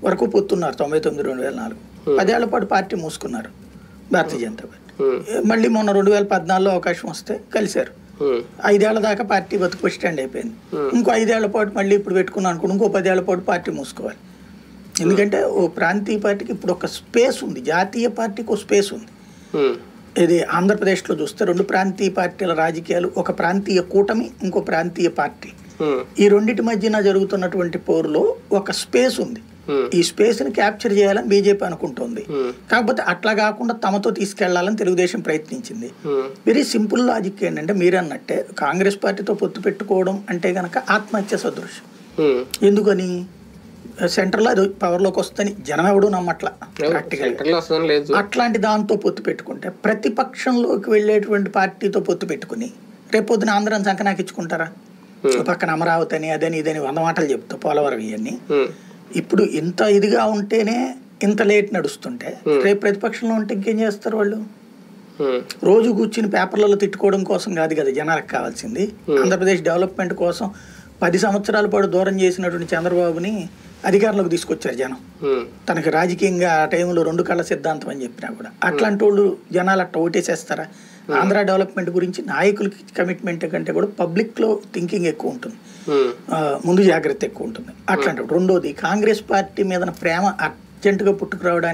వరకు పొత్తున్నారు 99-2004. 10 ఏళ్ల పాటు పార్టీ మూసుకున్నారు భారతీయ జనతా పార్టీ. మళ్ళీ మొన్న 2014లో అవకాశం వస్తే కలిశారు. 5 ఏళ్ల దాకా పార్టీ బతుకు స్టాండ్ అయిపోయింది. ఇంకో 5 ఏళ్ల పాటు మళ్ళీ ఇప్పుడు పెట్టుకున్నాను అనుకోండి, ఇంకో 10 ఏళ్ల పాటు పార్టీ మూసుకోవాలి. ఎందుకంటే ఓ ప్రాంతీయ పార్టీకి ఇప్పుడు ఒక స్పేస్ ఉంది, జాతీయ పార్టీకి ఒక స్పేస్ ఉంది. ఇది ఆంధ్రప్రదేశ్లో చూస్తే 2 ప్రాంతీయ పార్టీల రాజకీయాలు, ఒక ప్రాంతీయ కూటమి, ఇంకో ప్రాంతీయ పార్టీ, ఈ రెండింటి మధ్యన జరుగుతున్నటువంటి పోరులో ఒక స్పేస్ ఉంది. ఈ స్పేస్ ని క్యాప్చర్ చేయాలని బీజేపీ అనుకుంటోంది. కాకపోతే అట్లా కాకుండా తమతో తీసుకెళ్లాలని తెలుగుదేశం ప్రయత్నించింది. వెరీ సింపుల్ లాజిక్ ఏంటంటే మీరన్నట్టే కాంగ్రెస్ పార్టీతో పొత్తు పెట్టుకోవడం అంటే గనక ఆత్మహత్య సదృశ్యం. ఎందుకని సెంటర్ లో అది పవర్ లోకి వస్తుందని జనం ఎవడూ నమ్మట్లా ప్రాక్టికల్. అట్లాంటి దాంతో పొత్తు పెట్టుకుంటే ప్రతిపక్షంలోకి వెళ్ళేటువంటి పార్టీతో పొత్తు పెట్టుకుని రేపొద్దున ఆంధ్రాన్ని సంకనాకించుకుంటారా? పక్కన అమరావతి అని అదని ఇదని 100 మాటలు చెప్తా పోలవరం ఇవన్నీ. ఇప్పుడు ఇంత ఇదిగా ఉంటేనే ఇంత లేట్ నడుస్తుంటే రేపు ప్రతిపక్షంలో ఉంటే ఇంకేం చేస్తారు వాళ్ళు? రోజు కూర్చుని పేపర్లలో తిట్టుకోవడం కోసం కాదు కదా జనాలకు కావాల్సింది. ఆంధ్రప్రదేశ్ డెవలప్మెంట్ కోసం 10 సంవత్సరాల పాటు దూరం చేసినటువంటి చంద్రబాబుని అధికారంలోకి తీసుకొచ్చారు జనం. తనకి రాజకీయంగా ఆ టైంలో 2 కళ్ళ సిద్ధాంతం అని చెప్పినా కూడా అట్లాంటి వాళ్ళు జనాలు అట్లా ఓటేసేస్తారా? ఆంధ్ర డెవలప్మెంట్ గురించి నాయకులకి కమిట్మెంట్ కంటే కూడా పబ్లిక్ లో థింకింగ్ ఎక్కువ ఉంటుంది, ముందు జాగ్రత్త ఎక్కువ ఉంటుంది. అట్లాంటి రెండోది కాంగ్రెస్ పార్టీ మీద ప్రేమ అర్జెంటుగా పుట్టుకురావడానికి